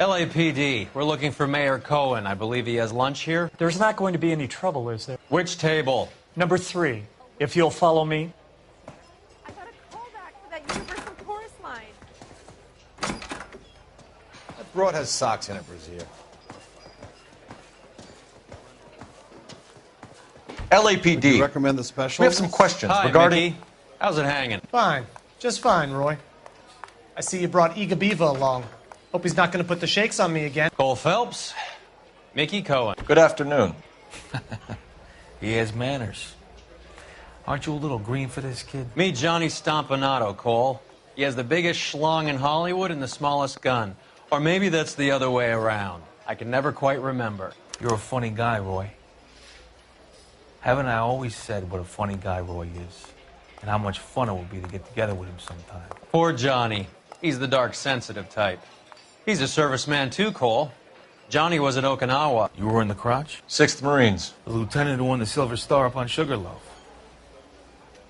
LAPD, we're looking for Mayor Cohen. I believe he has lunch here. There's not going to be any trouble, is there? Which table? Number 3, if you'll follow me. I got a callback for that Universal Chorus line. That broad has socks in it, Brazier. LAPD. You recommend the special? We have some questions Hi, regarding... Mickey. How's it hanging? Fine. Just fine, Roy. I see you brought Iga Beaver along. Hope he's not going to put the shakes on me again. Cole Phelps, Mickey Cohen. Good afternoon. He has manners. Aren't you a little green for this kid? Meet Johnny Stompanato, Cole. He has the biggest schlong in Hollywood and the smallest gun. Or maybe that's the other way around. I can never quite remember. You're a funny guy, Roy. Haven't I always said what a funny guy Roy is? And how much fun it would be to get together with him sometime. Poor Johnny. He's the dark, sensitive type. He's a serviceman too, Cole. Johnny was at Okinawa. You were in the crotch? 6th Marines. The lieutenant who won the Silver Star up on Sugarloaf.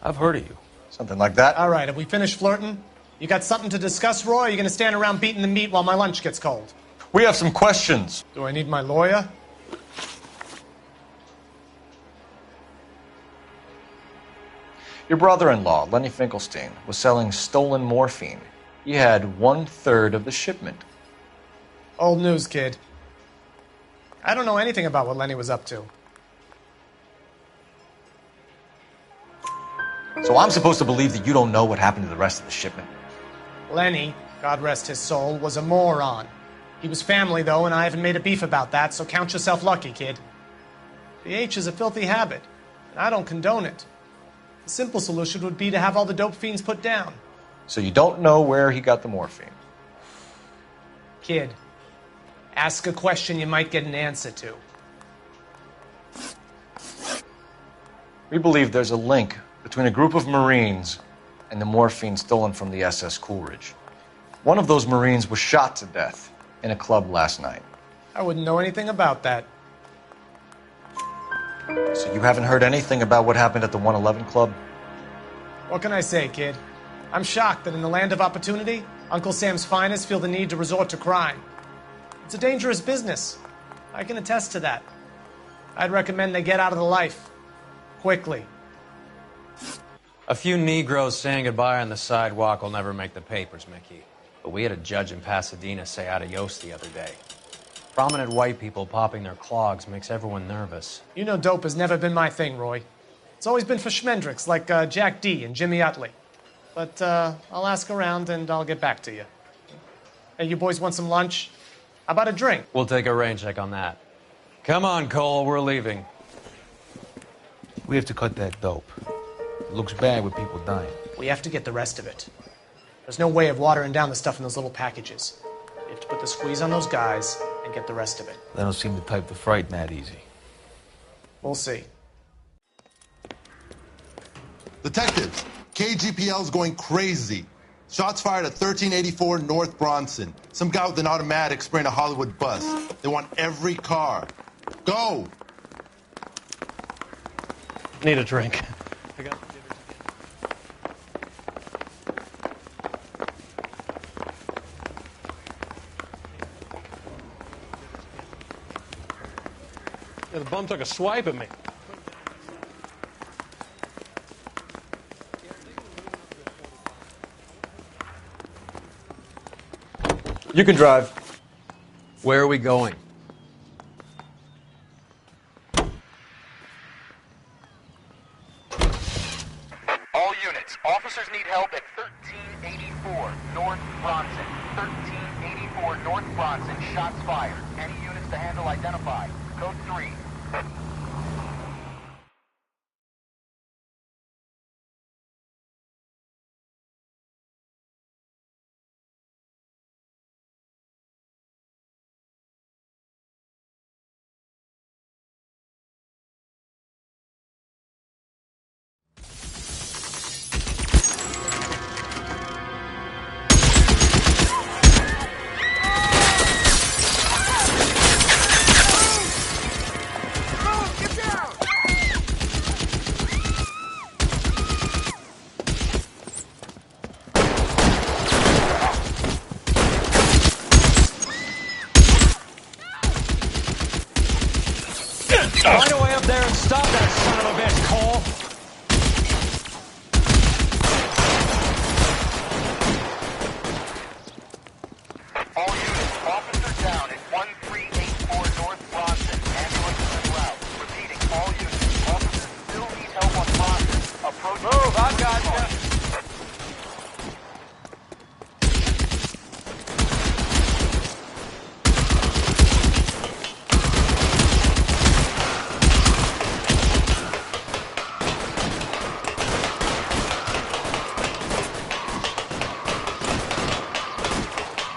I've heard of you. Something like that. All right, have we finished flirting? You got something to discuss, Roy, or are you going to stand around beating the meat while my lunch gets cold? We have some questions. Do I need my lawyer? Your brother-in-law, Lenny Finkelstein, was selling stolen morphine. He had 1/3 of the shipment. Old news, kid. I don't know anything about what Lenny was up to. So I'm supposed to believe that you don't know what happened to the rest of the shipment? Lenny, God rest his soul, was a moron. He was family, though, and I haven't made a beef about that, so count yourself lucky, kid. The H is a filthy habit, and I don't condone it. The simple solution would be to have all the dope fiends put down. So you don't know where he got the morphine? Kid, ask a question you might get an answer to. We believe there's a link between a group of Marines and the morphine stolen from the SS Coolidge. One of those Marines was shot to death in a club last night. I wouldn't know anything about that. So you haven't heard anything about what happened at the 111 Club? What can I say, kid? I'm shocked that in the land of opportunity, Uncle Sam's finest feel the need to resort to crime. It's a dangerous business. I can attest to that. I'd recommend they get out of the life. Quickly. A few Negroes saying goodbye on the sidewalk will never make the papers, Mickey. But we had a judge in Pasadena say adios the other day. Prominent white people popping their clogs makes everyone nervous. You know dope has never been my thing, Roy. It's always been for schmendricks like Jack D. and Jimmy Utley. But I'll ask around and I'll get back to you. Hey, you boys want some lunch? How about a drink? We'll take a rain check on that. Come on, Cole, we're leaving. We have to cut that dope. It looks bad with people dying. We have to get the rest of it. There's no way of watering down the stuff in those little packages. You have to put the squeeze on those guys and get the rest of it. They don't seem the type to frighten that easy. We'll see. Detectives, KGPL's going crazy. Shots fired at 1384 North Bronson. Some guy with an automatic spraying a Hollywood bus. They want every car. Go! Need a drink. Yeah, the bum took a swipe at me. You can drive. Where are we going? All units, officers need help at 1384 North Bronson. 1384 North Bronson, shots fired. Any units to handle identify. Code 3.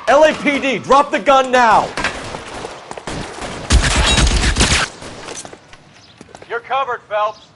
LAPD, drop the gun now! You're covered, Phelps.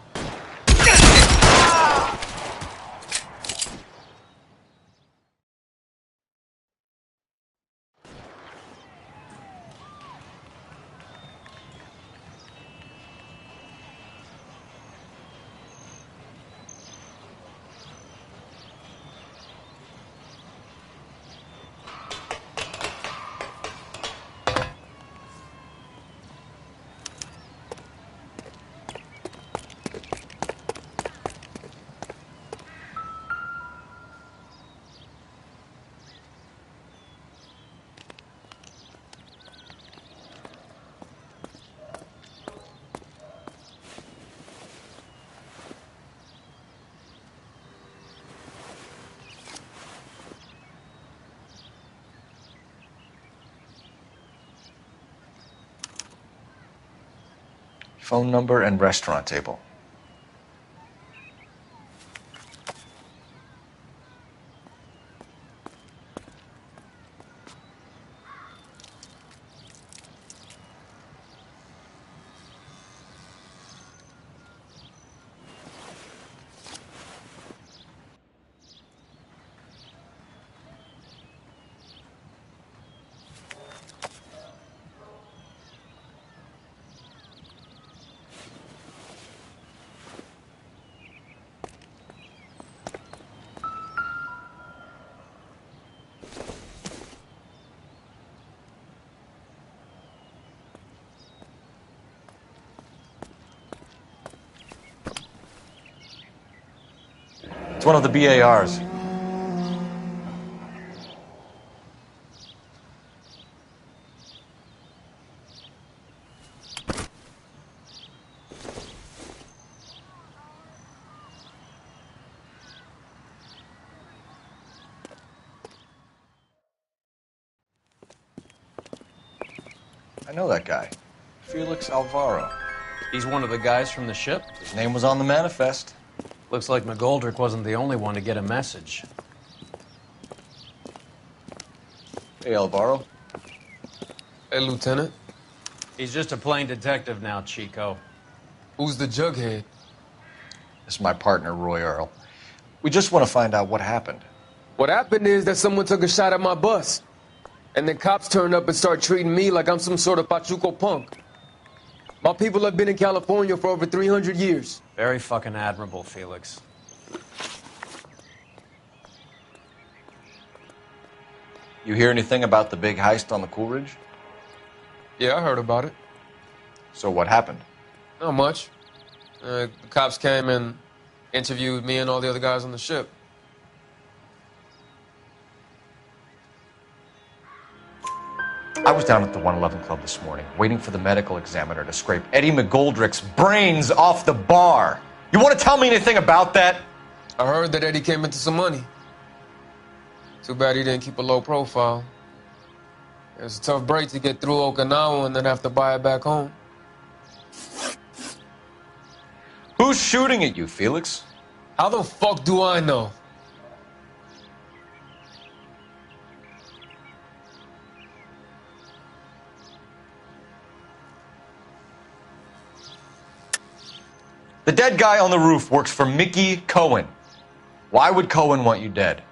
Phone number and restaurant table. It's one of the BARs. I know that guy. Felix Alvaro. He's one of the guys from the ship? His name was on the manifest. Looks like McGoldrick wasn't the only one to get a message. Hey, Alvaro. Hey, Lieutenant. He's just a plain detective now, Chico. Who's the jughead? This is my partner, Roy Earl. We just want to find out what happened. What happened is that someone took a shot at my bus. And then cops turned up and started treating me like I'm some sort of Pachuco punk. My people have been in California for over 300 years. Very fucking admirable, Felix. You hear anything about the big heist on the Coolidge? Yeah, I heard about it. So what happened? Not much. The cops came and interviewed me and all the other guys on the ship. I was down at the 111 Club this morning, waiting for the medical examiner to scrape Eddie McGoldrick's brains off the bar. You want to tell me anything about that? I heard that Eddie came into some money. Too bad he didn't keep a low profile. It was a tough break to get through Okinawa and then have to buy it back home. Who's shooting at you, Felix? How the fuck do I know? The dead guy on the roof works for Mickey Cohen. Why would Cohen want you dead?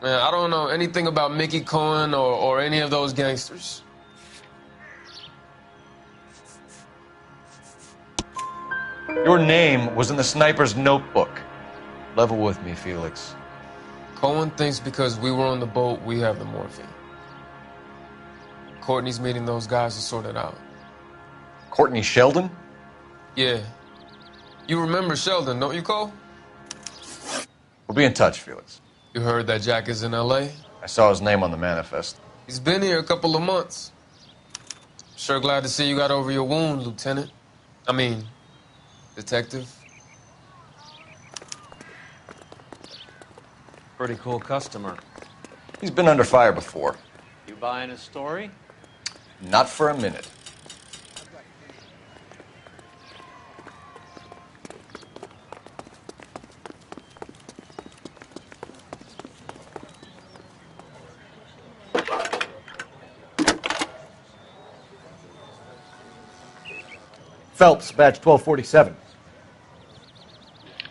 Man, I don't know anything about Mickey Cohen or any of those gangsters. Your name was in the sniper's notebook. Level with me, Felix. Cohen thinks because we were on the boat, we have the morphine. Courtney's meeting those guys to sort it out. Courtney Sheldon? Yeah. You remember Sheldon, don't you, Cole? We'll be in touch, Felix. You heard that Jack is in L.A.? I saw his name on the manifest. He's been here a couple of months. Sure glad to see you got over your wound, Lieutenant. I mean, Detective. Pretty cool customer. He's been under fire before. You buying his story? Not for a minute. Phelps, badge 1247.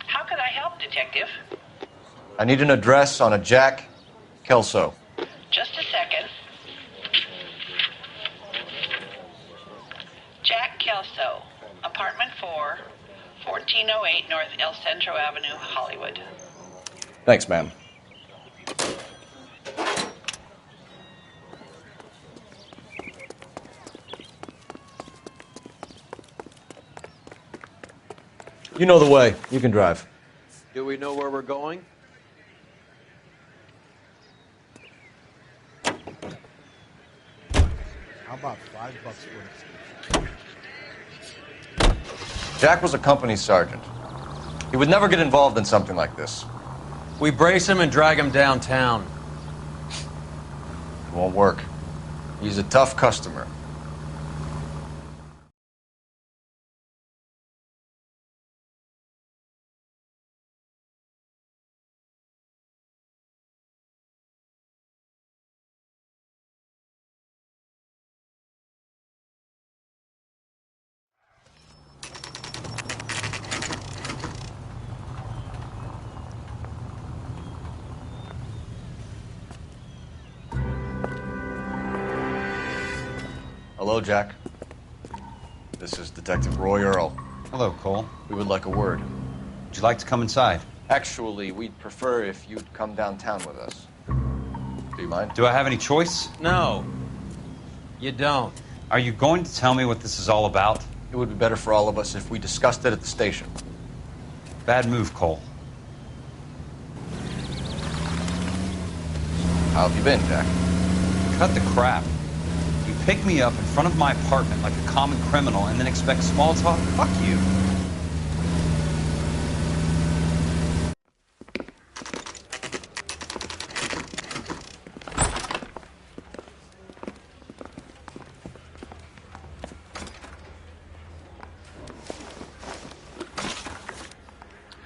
How can I help, Detective? I need an address on a Jack Kelso. Just a second. Jack Kelso, apartment 4, 1408 North El Centro Avenue, Hollywood. Thanks, ma'am. You know the way. You can drive. Do we know where we're going? How about $5 for it? Jack was a company sergeant. He would never get involved in something like this. We brace him and drag him downtown. It won't work. He's a tough customer. Hello, Jack. This is Detective Roy Earl. Hello, Cole. We would like a word. Would you like to come inside? Actually, we'd prefer if you'd come downtown with us. Do you mind? Do I have any choice? No. You don't. Are you going to tell me what this is all about? It would be better for all of us if we discussed it at the station. Bad move, Cole. How have you been, Jack? Cut the crap. You pick me up in front of my apartment like a common criminal and then expect small talk? Fuck you.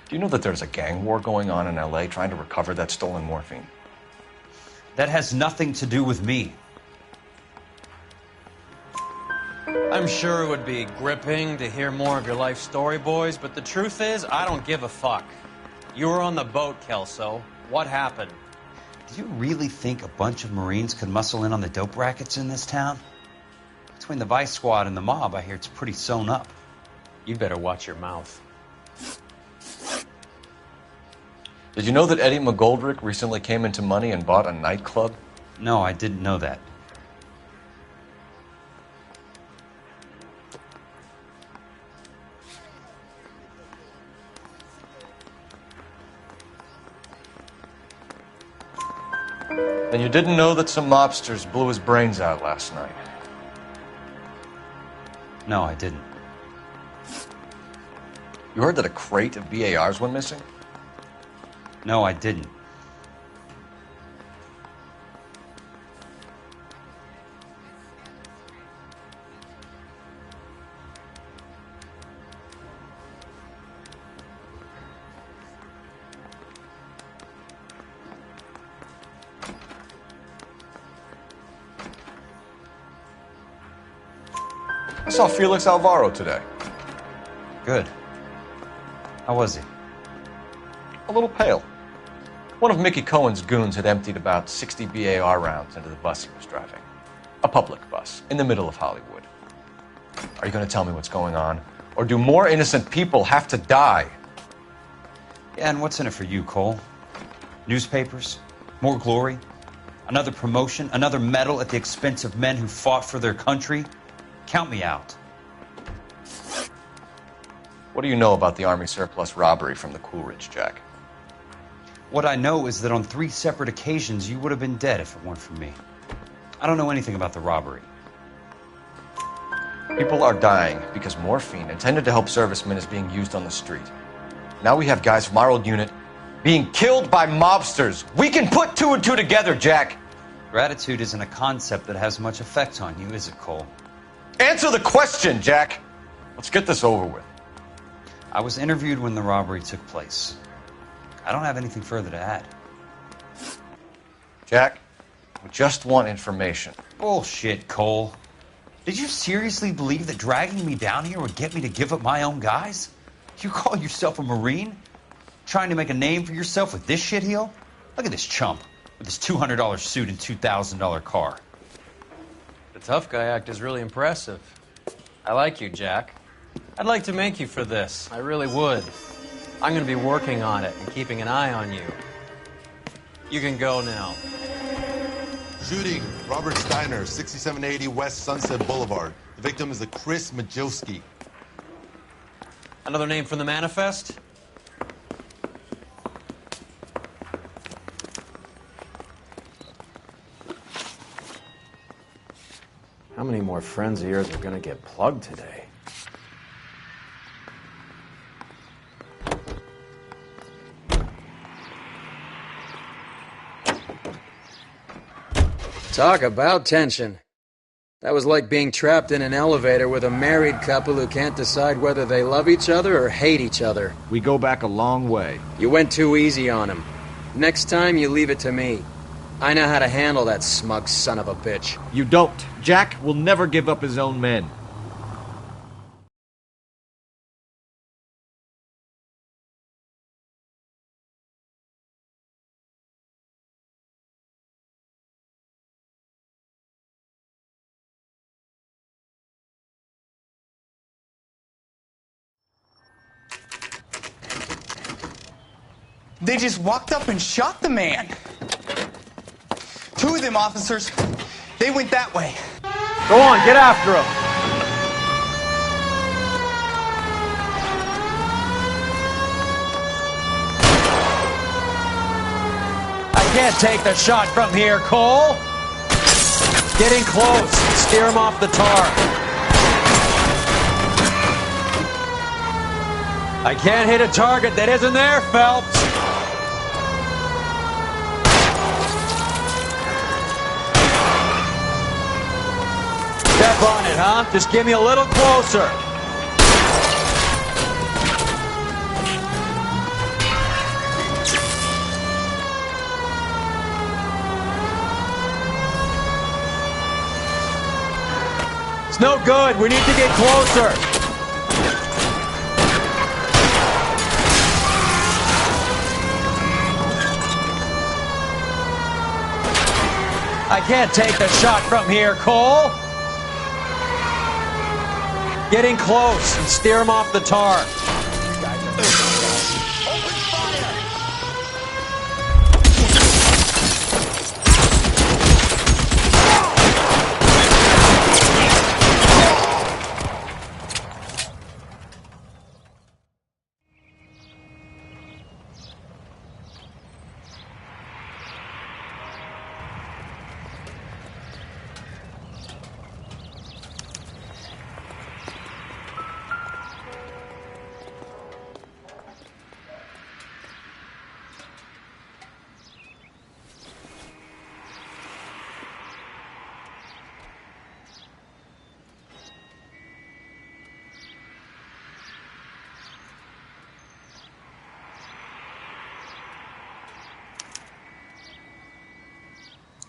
Do you know that there's a gang war going on in LA trying to recover that stolen morphine? That has nothing to do with me. I'm sure it would be gripping to hear more of your life story, boys, but the truth is, I don't give a fuck. You were on the boat, Kelso. What happened? Do you really think a bunch of Marines could muscle in on the dope rackets in this town? Between the Vice Squad and the mob, I hear it's pretty sewn up. You better watch your mouth. Did you know that Eddie McGoldrick recently came into money and bought a nightclub? No, I didn't know that. And you didn't know that some mobsters blew his brains out last night? No, I didn't. You heard that a crate of BARs went missing? No, I didn't. I saw Felix Alvaro today. Good. How was he? A little pale. One of Mickey Cohen's goons had emptied about 60 BAR rounds into the bus he was driving. A public bus, in the middle of Hollywood. Are you going to tell me what's going on? Or do more innocent people have to die? Yeah, and what's in it for you, Cole? Newspapers? More glory? Another promotion? Another medal at the expense of men who fought for their country? Count me out. What do you know about the Army surplus robbery from the Coolidge, Jack? What I know is that on 3 separate occasions, you would have been dead if it weren't for me. I don't know anything about the robbery. People are dying because morphine intended to help servicemen is being used on the street. Now we have guys from our old unit being killed by mobsters. We can put two and two together, Jack. Gratitude isn't a concept that has much effect on you, is it, Cole? Answer the question, Jack. Let's get this over with. I was interviewed when the robbery took place. I don't have anything further to add. Jack, we just want information. Bullshit, Cole. Did you seriously believe that dragging me down here would get me to give up my own guys? You call yourself a Marine? Trying to make a name for yourself with this shitheel? Look at this chump with his $200 suit and $2,000 car. The tough guy act is really impressive. I like you, Jack. I'd like to make you for this. I really would. I'm going to be working on it and keeping an eye on you. You can go now. Shooting, Robert Steiner, 6780 West Sunset Boulevard. The victim is a Chris Majowski. Another name from the manifest? How many more friends of yours are going to get plugged today? Talk about tension. That was like being trapped in an elevator with a married couple who can't decide whether they love each other or hate each other. We go back a long way. You went too easy on him. Next time, you leave it to me. I know how to handle that smug son of a bitch. You don't. Jack will never give up his own men. They just walked up and shot the man. Two of them officers, they went that way. Go on, get after him. I can't take the shot from here, Cole. Getting close. Steer him off the tar. I can't hit a target that isn't there, Phelps. Step on it, huh? Just give me a little closer. It's no good. We need to get closer. I can't take the shot from here, Cole. Getting close and steer him off the tar.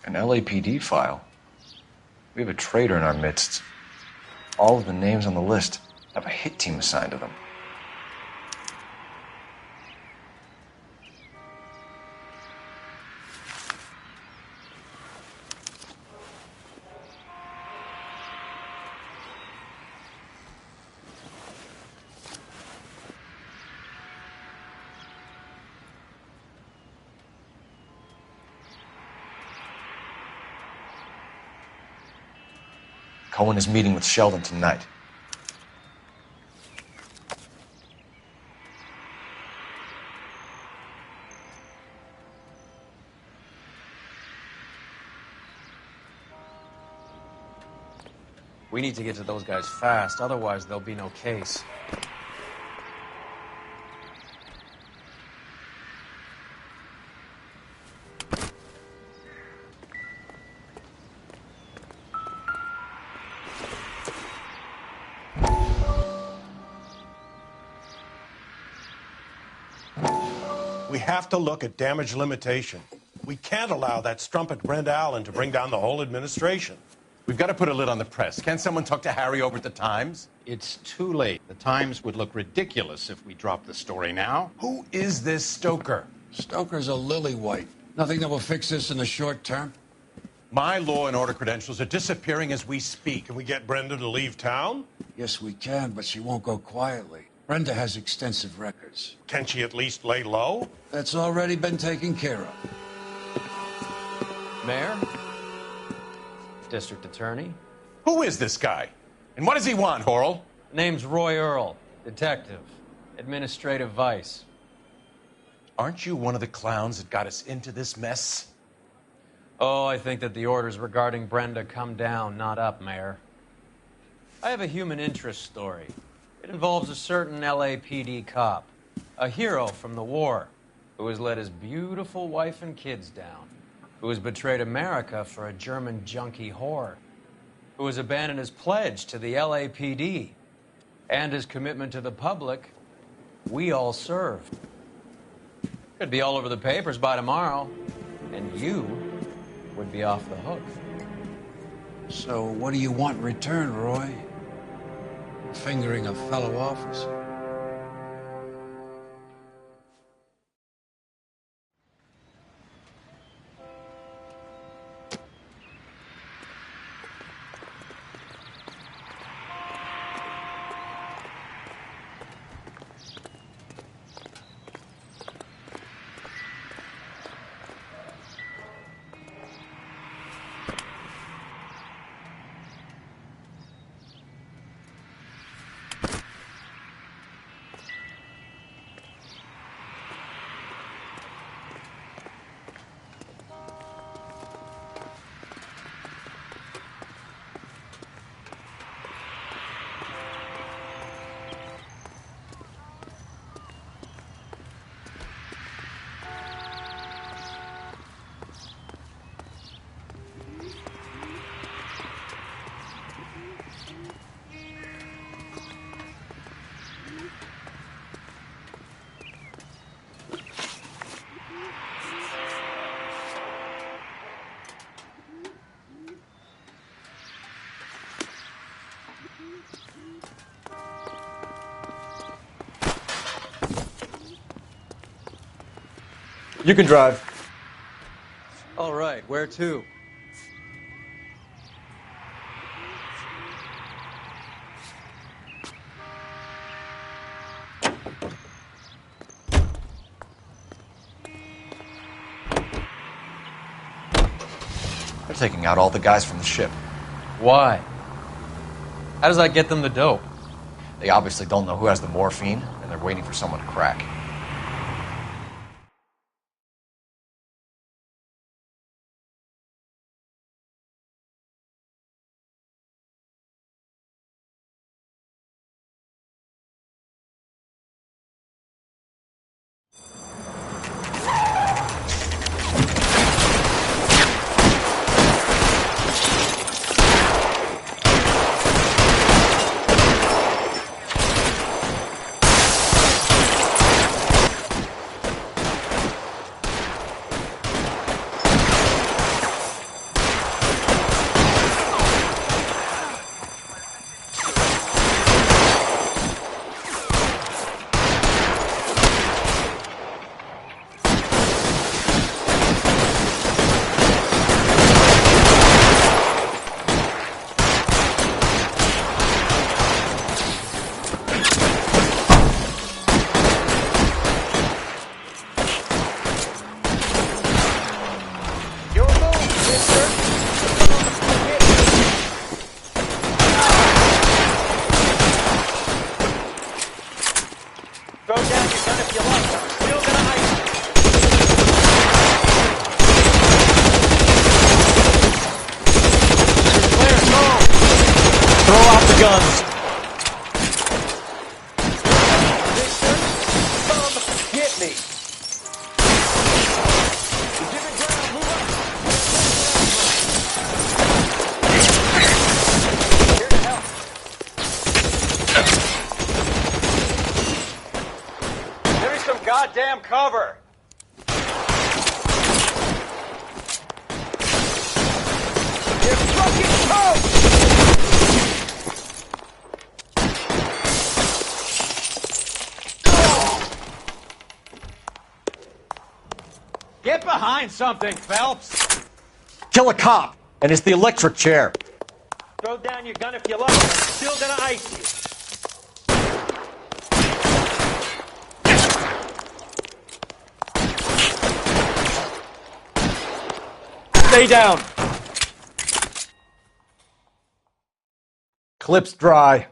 An LAPD file. We have a traitor in our midst. All of the names on the list have a hit team assigned to them. Cohen is meeting with Sheldon tonight. We need to get to those guys fast, otherwise there'll be no case. We have to look at damage limitation. We can't allow that strumpet Brenda Allen to bring down the whole administration. We've got to put a lid on the press. Can someone talk to Harry over at the Times? It's too late. The Times would look ridiculous if we dropped the story now. Who is this Stoker? Stoker's a lily-white. Nothing that will fix this in the short term. My law and order credentials are disappearing as we speak. Can we get Brenda to leave town? Yes, we can, but she won't go quietly. Brenda has extensive records. Can she at least lay low? That's already been taken care of. Mayor? District Attorney? Who is this guy? And what does he want, Horrell? Name's Roy Earl, detective, administrative vice. Aren't you one of the clowns that got us into this mess? Oh, I think that the orders regarding Brenda come down, not up, Mayor. I have a human interest story. It involves a certain LAPD cop, a hero from the war, who has let his beautiful wife and kids down, who has betrayed America for a German junkie whore, who has abandoned his pledge to the LAPD and his commitment to the public we all served. Could be all over the papers by tomorrow, and you would be off the hook. So what do you want in return, Roy? Fingering a fellow officer. You can drive. All right, where to? They're taking out all the guys from the ship. Why? How does that get them the dope? They obviously don't know who has the morphine, and they're waiting for someone to crack. Goddamn cover! Get behind something, Phelps! Kill a cop, and it's the electric chair. Throw down your gun if you like, I'm still gonna ice you. Stay down. Clip's dry.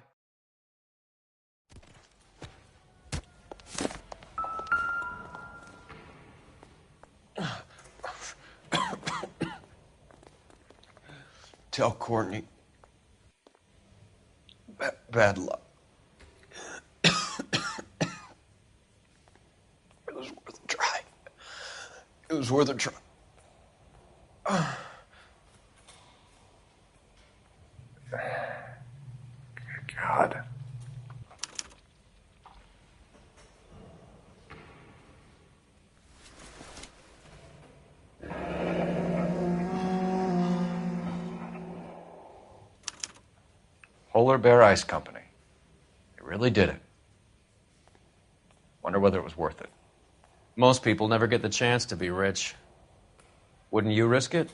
Tell Courtney. Bad luck. It was worth a try. It was worth a try. God. Polar Bear Ice Company. They really did it. Wonder whether it was worth it. Most people never get the chance to be rich. Wouldn't you risk it?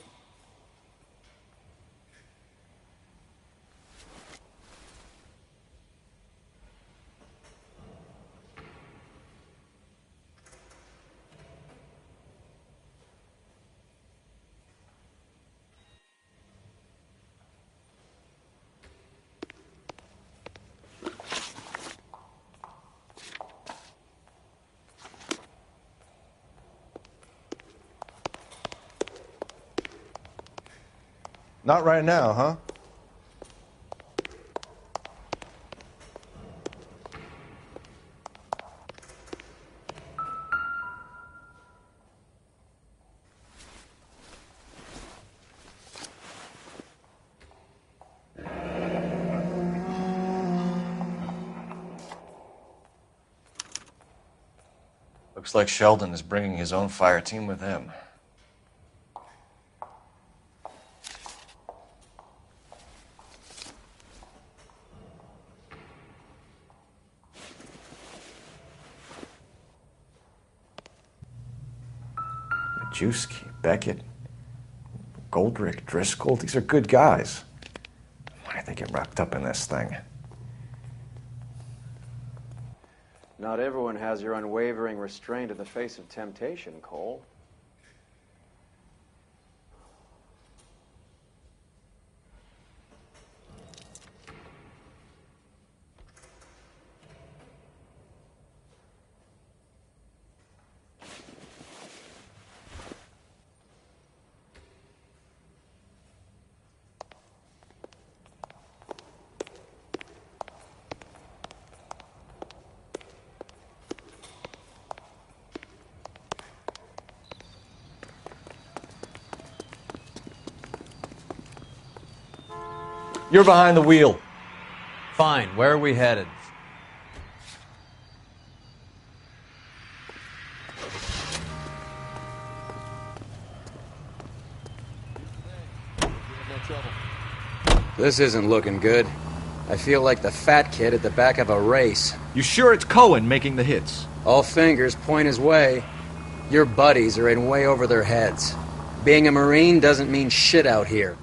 Not right now, huh? Looks like Sheldon is bringing his own fire team with him. Majewski, Beckett, Goldrick, Driscoll, these are good guys. Why did they get wrapped up in this thing? Not everyone has your unwavering restraint in the face of temptation, Cole. You're behind the wheel. Fine. Where are we headed? This isn't looking good. I feel like the fat kid at the back of a race. You sure it's Cohen making the hits? All fingers point his way. Your buddies are in way over their heads. Being a Marine doesn't mean shit out here.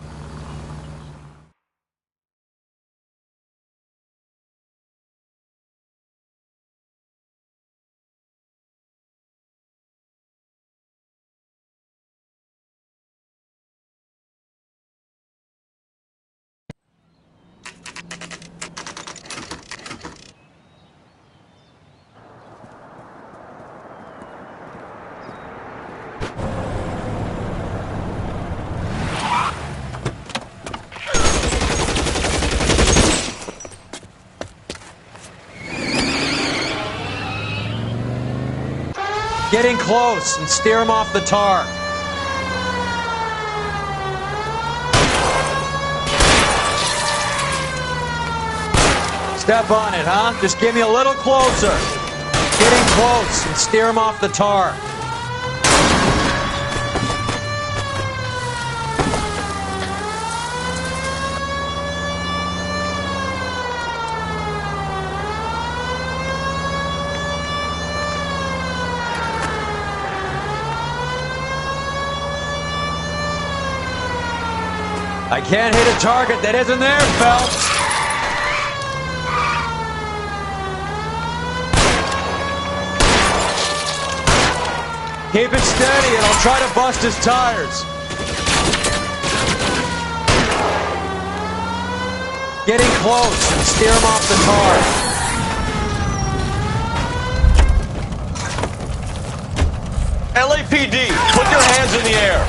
Get in close and steer him off the tar. Step on it, huh? Just get me a little closer. Get in close and steer him off the tar. I can't hit a target that isn't there, Phelps. Keep it steady and I'll try to bust his tires. Getting close. Steer him off the car. LAPD, put your hands in the air.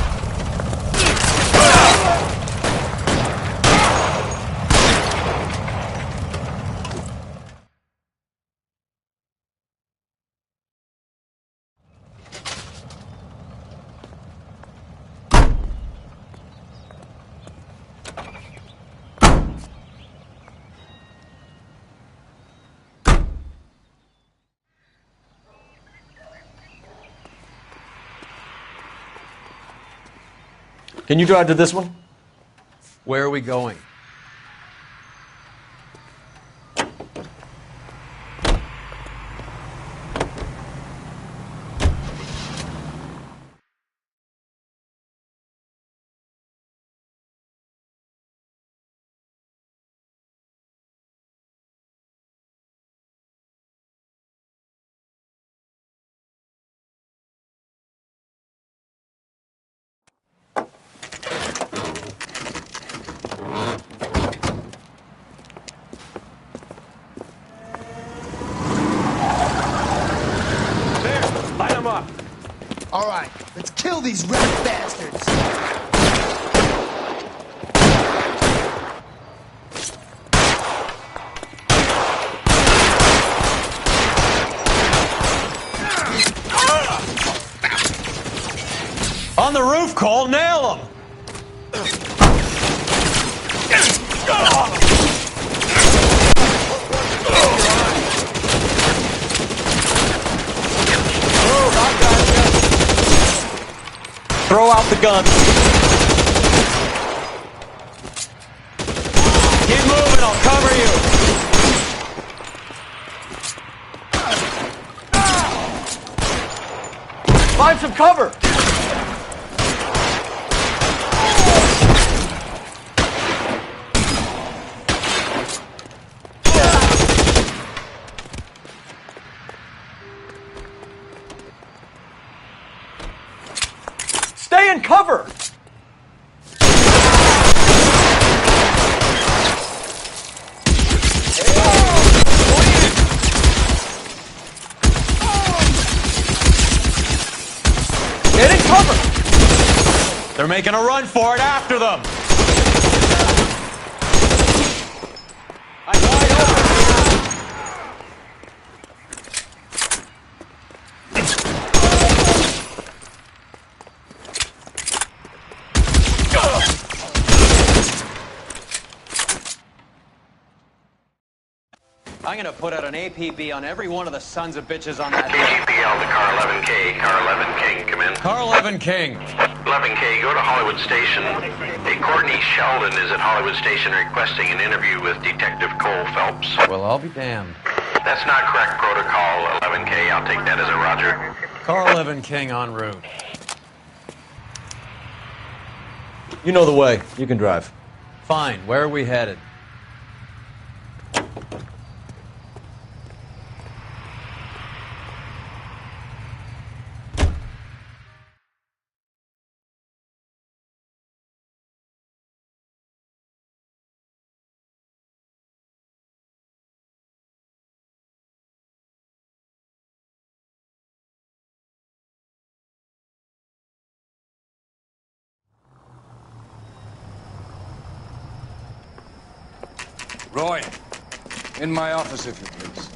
Can you drive to this one? Where are we going? Light him up. All right, let's kill these rat bastards. On the roof, Cole, nail him! Throw out the gun. Keep moving, I'll cover you. Find some cover. Stay in cover! Get in cover! They're making a run for it after them! I'm gonna put out an APB on every one of the sons of bitches on that hill. GPL to car 11K. Car 11 King, come in. Car 11 King. 11K, go to Hollywood Station. Hey, Courtney Sheldon is at Hollywood Station requesting an interview with Detective Cole Phelps. Well, I'll be damned. That's not correct protocol, 11K. I'll take that as a roger. Car 11 King en route. You know the way. You can drive. Fine. Where are we headed? Roy, in my office, if you please.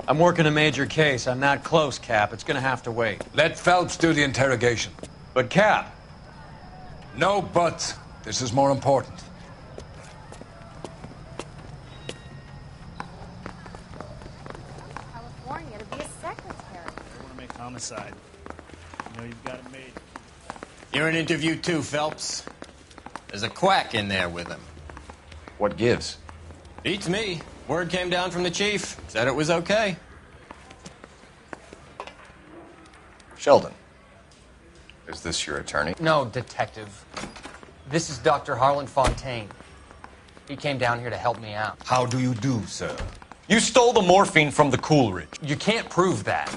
I'm working a major case. I'm not close, Cap. It's gonna have to wait. Let Phelps do the interrogation. But, Cap... No buts. This is more important. California to be a secretary. I want to make homicide. You know you've got it made. You're in interview too, Phelps. There's a quack in there with him. What gives? Beats me. Word came down from the chief. Said it was okay. Sheldon. Is this your attorney? No, detective. This is Dr. Harlan Fontaine. He came down here to help me out. How do you do, sir? You stole the morphine from the Coolidge. You can't prove that.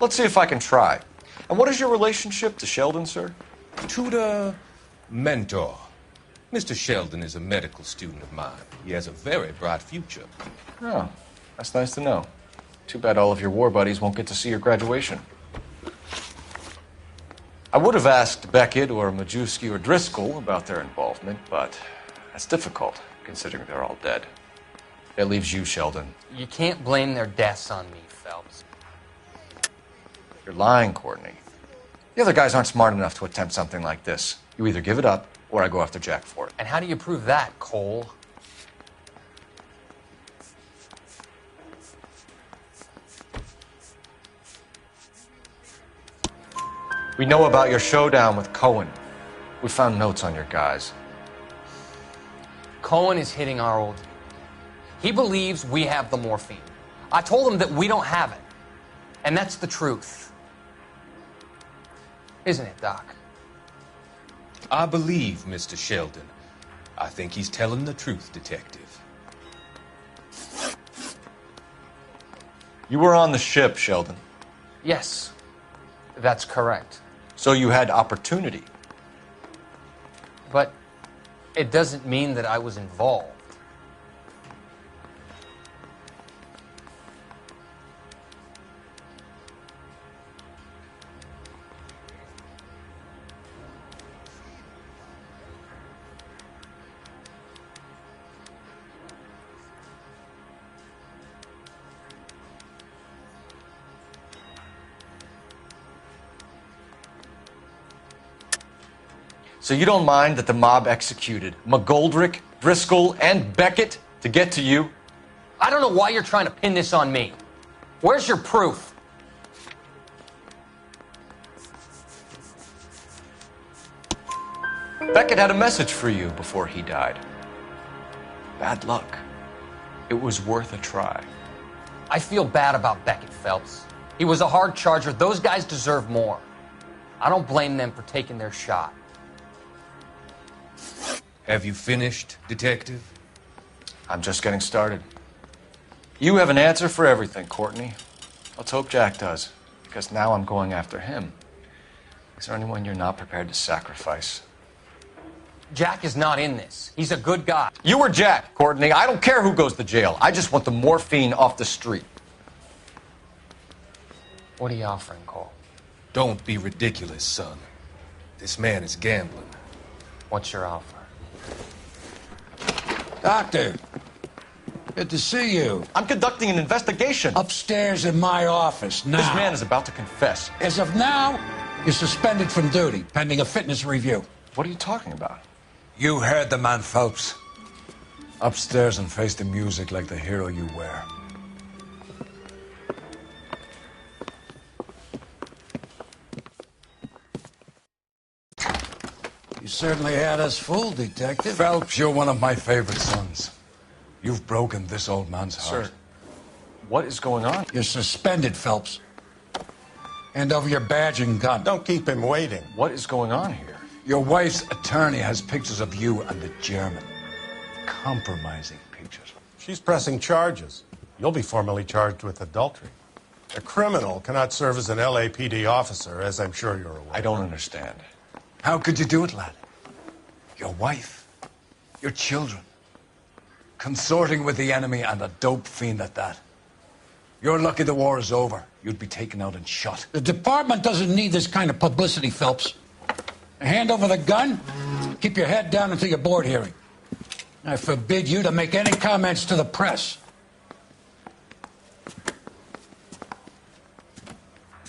Let's see if I can try. And what is your relationship to Sheldon, sir? Tutor, mentor. Mr. Sheldon is a medical student of mine. He has a very bright future. Oh, that's nice to know. Too bad all of your war buddies won't get to see your graduation. I would have asked Beckett or Majewski or Driscoll about their involvement, but that's difficult, considering they're all dead. That leaves you, Sheldon. You can't blame their deaths on me, Phelps. You're lying, Courtney. The other guys aren't smart enough to attempt something like this. You either give it up, or I go after Jack for it. And how do you prove that, Cole? We know about your showdown with Cohen. We found notes on your guys. Cohen is hitting our old... He believes we have the morphine. I told him that we don't have it. And that's the truth. Isn't it, Doc? I believe Mr. Sheldon. I think he's telling the truth, Detective. You were on the ship, Sheldon. Yes, that's correct. So you had opportunity. But it doesn't mean that I was involved. So you don't mind that the mob executed McGoldrick, Driscoll, and Beckett to get to you? I don't know why you're trying to pin this on me. Where's your proof? Beckett had a message for you before he died. Bad luck. It was worth a try. I feel bad about Beckett, Phelps. He was a hard charger. Those guys deserve more. I don't blame them for taking their shot. Have you finished, Detective? I'm just getting started. You have an answer for everything, Courtney. Let's hope Jack does, because now I'm going after him. Is there anyone you're not prepared to sacrifice? Jack is not in this. He's a good guy. You were Jack, Courtney. I don't care who goes to jail. I just want the morphine off the street. What are you offering, Cole? Don't be ridiculous, son. This man is gambling. What's your offer? Doctor, good to see you. I'm conducting an investigation. Upstairs in my office, now. This man is about to confess. As of now, you're suspended from duty, pending a fitness review. What are you talking about? You heard the man, Phelps. Upstairs and face the music like the hero you were. You certainly had us fooled, Detective. Phelps, you're one of my favorite sons. You've broken this old man's heart. Sir, what is going on? You're suspended, Phelps. Hand over your badge and gun. Don't keep him waiting. What is going on here? Your wife's attorney has pictures of you and the German. Compromising pictures. She's pressing charges. You'll be formally charged with adultery. A criminal cannot serve as an LAPD officer, as I'm sure you're aware. I don't understand. How could you do it, lad? Your wife, your children, consorting with the enemy and a dope fiend at that. You're lucky the war is over. You'd be taken out and shot. The department doesn't need this kind of publicity, Phelps. Hand over the gun, keep your head down until your board hearing. I forbid you to make any comments to the press.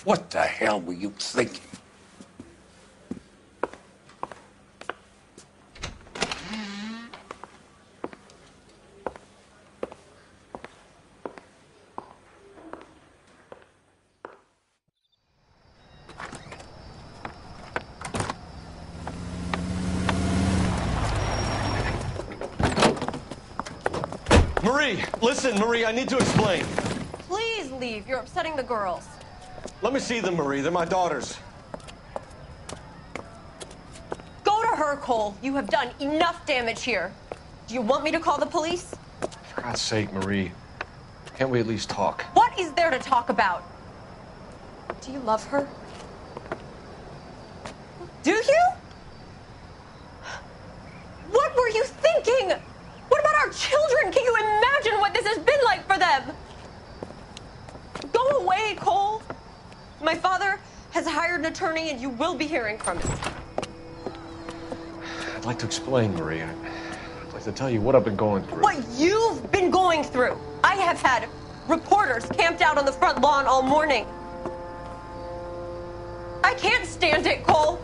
What the hell were you thinking? Marie, listen, Marie, I need to explain. Please leave. You're upsetting the girls. Let me see them, Marie. They're my daughters. Go to her more, Cole. You have done enough damage here. Do you want me to call the police? For God's sake, Marie. Can't we at least talk? What is there to talk about? Do you love her? Do you? What were you thinking? What about our children? Can you imagine what this has been like for them? Go away, Cole. My father has hired an attorney and you will be hearing from him. I'd like to explain, Marie. I'd like to tell you what I've been going through. What you've been going through. I have had reporters camped out on the front lawn all morning. I can't stand it, Cole.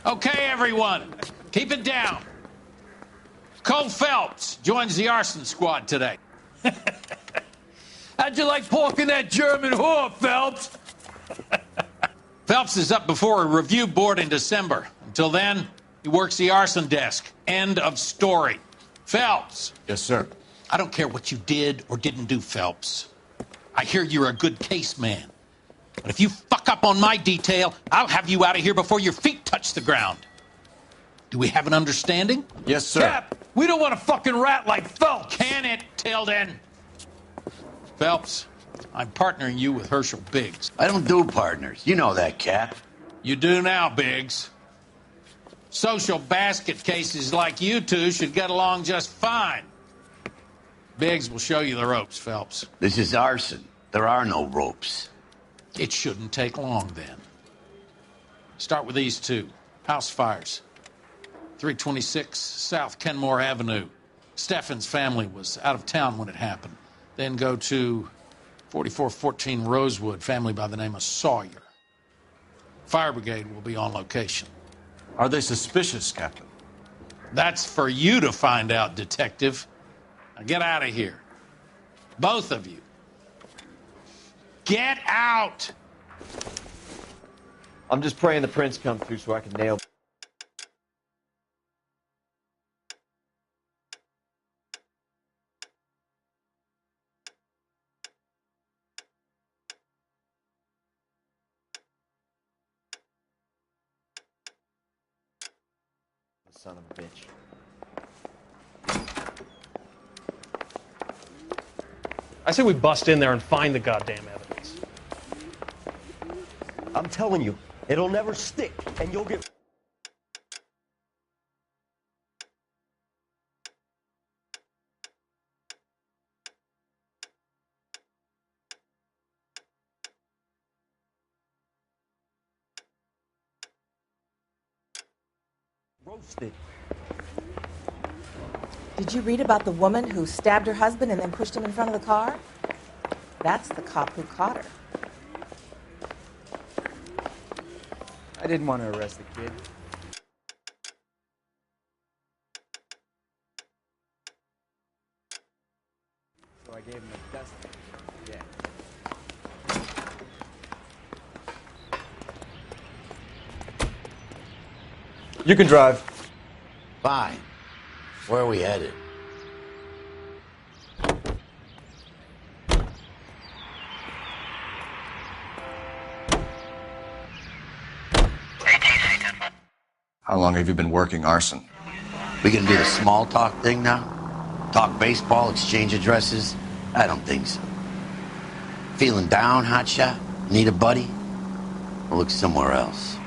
Okay, everyone, keep it down. Cole Phelps joins the arson squad today. How'd you like porking that German whore, Phelps? Phelps is up before a review board in December. Until then, he works the arson desk. End of story. Phelps. Yes, sir. I don't care what you did or didn't do, Phelps. I hear you're a good case man. But if you fuck up on my detail, I'll have you out of here before your feet touch the ground. Do we have an understanding? Yes, sir. Cap, we don't want a fucking rat like Phelps. Can it, Tilden? Phelps, I'm partnering you with Herschel Biggs. I don't do partners. You know that, Cap. You do now, Biggs. Social basket cases like you two should get along just fine. Biggs will show you the ropes, Phelps. This is arson. There are no ropes. It shouldn't take long, then. Start with these two. House fires. 326 South Kenmore Avenue. Steffen's family was out of town when it happened. Then go to 4414 Rosewood, family by the name of Sawyer. Fire brigade will be on location. Are they suspicious, Captain? That's for you to find out, Detective. Now get out of here. Both of you. Get out! I'm just praying the prince comes through so I can nail... Son of a bitch. I say we bust in there and find the goddamn evidence. I'm telling you, it'll never stick, and you'll get... Toasted. Did you read about the woman who stabbed her husband and then pushed him in front of the car? That's the cop who caught her. I didn't want to arrest the kid. So I gave him a dusting. Yeah. You can drive. Fine. Where are we headed? How long have you been working arson? We gonna do the small talk thing now? Talk baseball, exchange addresses? I don't think so. Feeling down, hotshot? Need a buddy? We'll look somewhere else.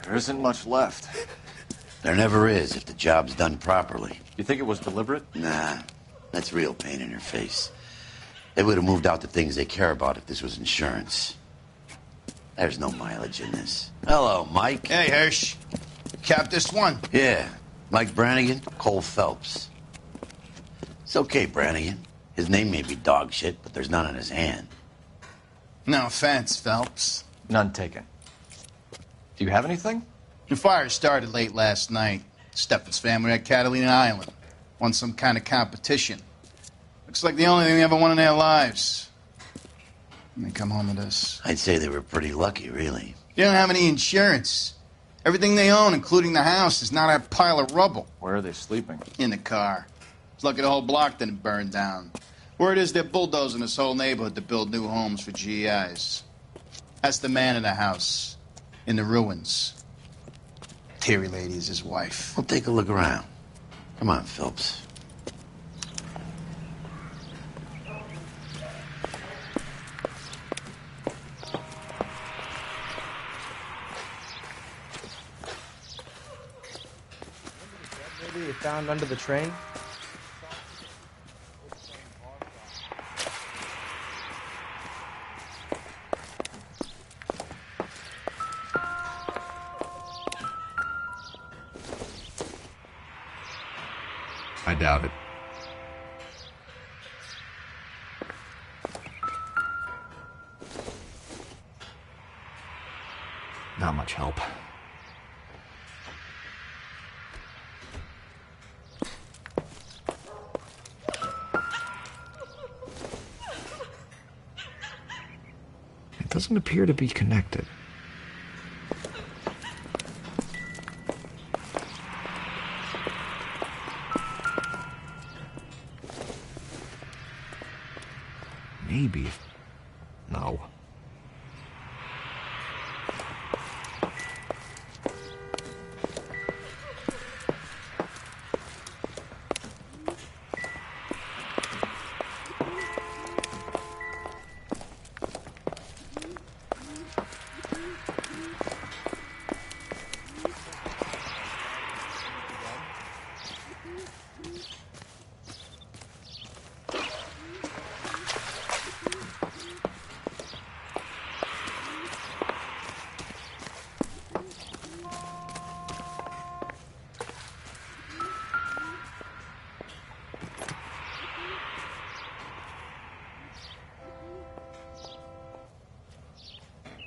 There isn't much left. There never is if the job's done properly. You think it was deliberate? Nah, that's real pain in your face. They would have moved out the things they care about if this was insurance. There's no mileage in this. Hello, Mike. Hey, Hirsch. Cap this one? Yeah, Mike Brannigan, Cole Phelps. It's okay, Brannigan. His name may be dog shit, but there's none on his hand. No offense, Phelps. None taken. Do you have anything? The fire started late last night. Steffen's family at Catalina Island. Won some kind of competition. Looks like the only thing they ever won in their lives. And they come home to this. I'd say they were pretty lucky, really. They don't have any insurance. Everything they own, including the house, is not a pile of rubble. Where are they sleeping? In the car. It's lucky the whole block didn't burn down. Word is they're bulldozing this whole neighborhood to build new homes for GIs. That's the man in the house. In the ruins. Terry lady is his wife. We'll take a look around. Come on, Phelps. Maybe they found under the train? I doubt it. Not much help. It doesn't appear to be connected. Maybe. No.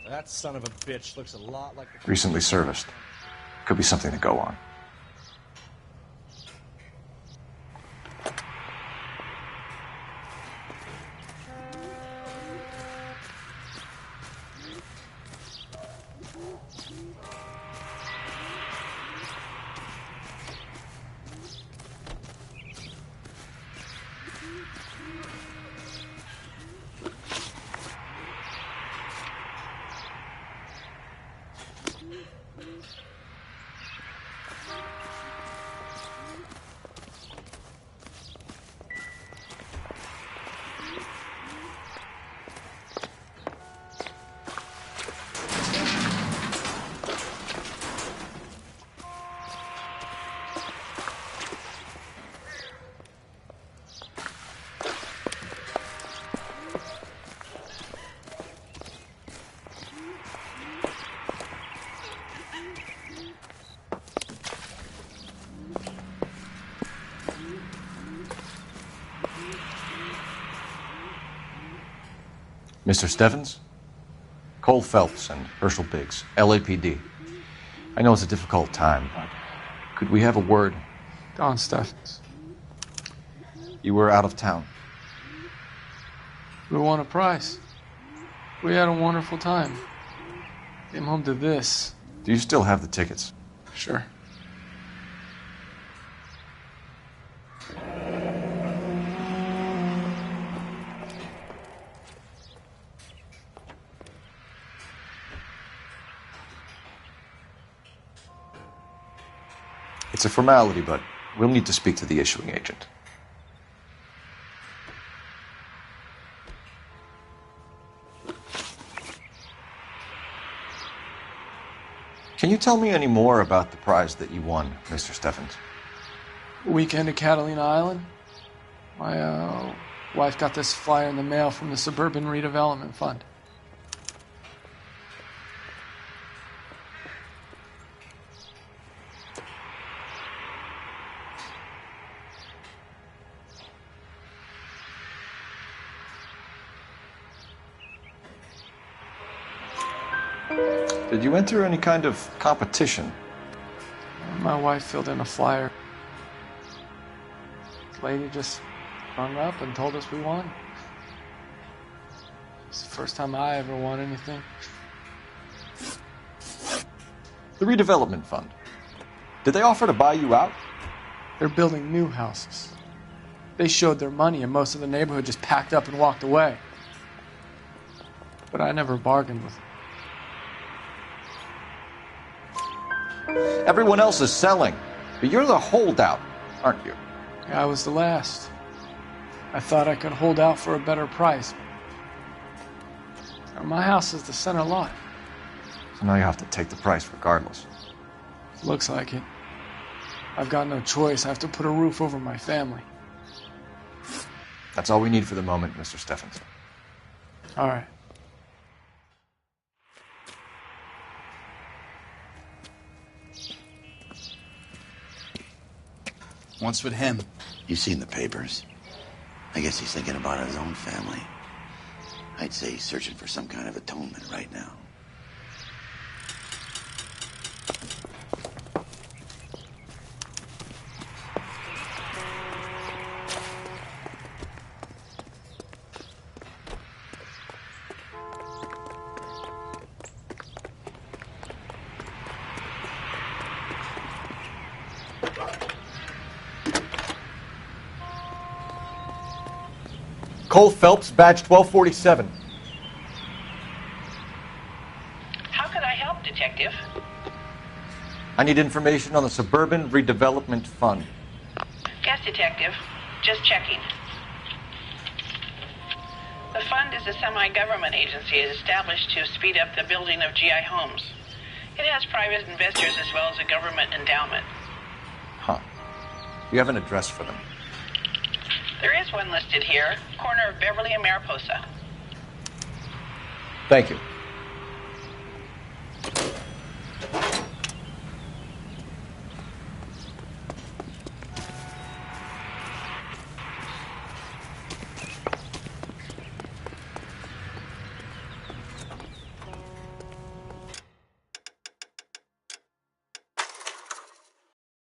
That son of a bitch looks a lot like the... Recently serviced. Could be something to go on. Mr. Stevens? Cole Phelps and Herschel Biggs, LAPD. I know it's a difficult time, but could we have a word? Don Stevens. You were out of town. We won a prize. We had a wonderful time. Came home to this. Do you still have the tickets? Sure. It's a formality, but we'll need to speak to the issuing agent. Can you tell me any more about the prize that you won, Mr. Stevens? Weekend at Catalina Island. My wife got this flyer in the mail from the Suburban Redevelopment Fund. Did you enter any kind of competition? My wife filled in a flyer. The lady just rung up and told us we won. It's the first time I ever won anything. The redevelopment fund. Did they offer to buy you out? They're building new houses. They showed their money and most of the neighborhood just packed up and walked away. But I never bargained with them. Everyone else is selling, but you're the holdout, aren't you? I was the last. I thought I could hold out for a better price. My house is the center lot. So now you have to take the price regardless. Looks like it. I've got no choice. I have to put a roof over my family. That's all we need for the moment, Mr. Stevens. All right. What's with him? You've seen the papers. I guess he's thinking about his own family. I'd say he's searching for some kind of atonement right now. Cole Phelps, badge 1247. How can I help, Detective? I need information on the Suburban Redevelopment Fund. Yes, Detective. Just checking. The fund is a semi-government agency established to speed up the building of GI homes. It has private investors as well as a government endowment. Huh. You have an address for them? There is one listed here, corner of Beverly and Mariposa. Thank you.